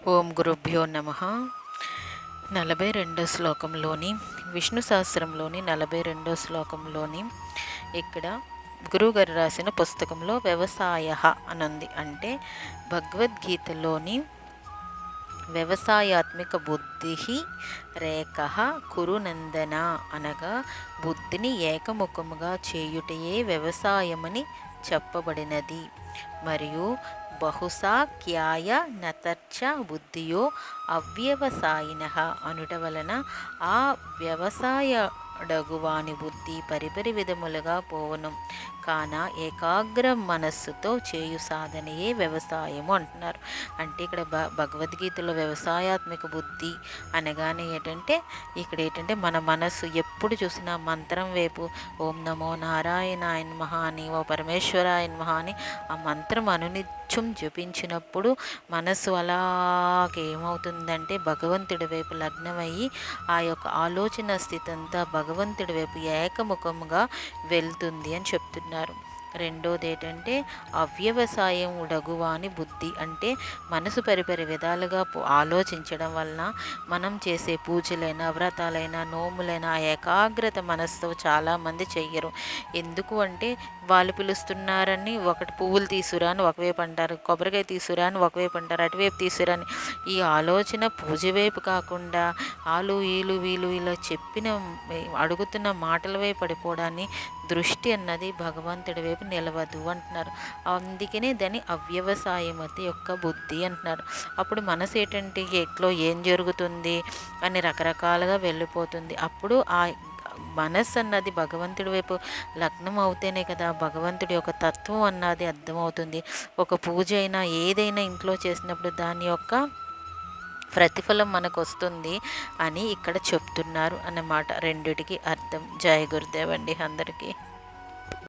ఓం గురుభ్యో నమః. 42 శ్లోకంలోని విష్ణు సహస్రంలోని 42 శ్లోకంలోని ఇక్కడ గురువుగారు రాసిన పుస్తకంలో వ్యవసాయ అనుంది. అంటే భగవద్గీతలోని వ్యవసాయాత్మిక బుద్ధి రేఖ కురునందన అనగా బుద్ధిని ఏకముఖముగా చేయుటయే వ్యవసాయమని చెప్పబడినది. మరియు బహుశా క్యాయ నతర్చ బుద్ధియో అవ్యవసాయిన అనుట వలన ఆ వ్యవసాయడగువాని బుద్ధి పరిపరి విధములుగా పోవును. కాన ఏకాగ్ర మనస్సుతో చేయు సాధనయే వ్యవసాయము అంటున్నారు. అంటే ఇక్కడ భగవద్గీతలో వ్యవసాయాత్మిక బుద్ధి అనగానే ఏంటంటే మన మనస్సు ఎప్పుడు చూసినా మంత్రం వైపు ఓం నమో నారాయణాయ నమః అని, ఓ పరమేశ్వరాయ నమః అని ఆ మంత్రం అనునిత్యం జపించినప్పుడు మనస్సు అలాగేమవుతుందంటే భగవంతుడి వైపు లగ్నమయ్యి ఆ యొక్క ఆలోచన స్థితి అంతా భగవంతుడి వైపు ఏకముఖముగా వెళ్తుంది అని చెప్తున్నారు. రెండోది ఏంటంటే అవ్యవసాయం ఉడగువాని బుద్ధి, అంటే మనసు పరిపరి విధాలుగా ఆలోచించడం వలన మనం చేసే పూజలైనా వ్రతాలైనా నోములైనా ఏకాగ్రత మనసుతో చాలామంది చెయ్యరు. ఎందుకు అంటే వాళ్ళు పిలుస్తున్నారని ఒకటి పువ్వులు తీసుకురా అని ఒకవైపు అంటారు, కొబ్బరికాయ తీసుకురా అని ఒకవైపు అంటారు, అటువైపు తీసుకురా అని. ఈ ఆలోచన పూజ వైపు కాకుండా ఆలు వీలు వీలు ఇలా చెప్పిన అడుగుతున్న మాటల వైపు పడిపోవడాన్ని దృష్టి అన్నది భగవంతుడి వైపు నిలవదు అంటున్నారు. అందుకనే దాన్ని అవ్యవసాయమతి యొక్క బుద్ధి అంటున్నారు. అప్పుడు మనసు ఏంటంటే ఎట్లో ఏం జరుగుతుంది అని రకరకాలుగా వెళ్ళిపోతుంది. అప్పుడు ఆ మనస్సు అన్నది భగవంతుడి వైపు లగ్నం అవుతేనే కదా భగవంతుడి యొక్క తత్వం అన్నది అర్థమవుతుంది. ఒక పూజ అయినా ఏదైనా ఇంట్లో చేసినప్పుడు దాని యొక్క ప్రతిఫలం మనకు వస్తుంది అని ఇక్కడ చెప్తున్నారు అన్నమాట. రెండిటికి అర్థం. జయ గురుదేవ్ అండి అందరికీ.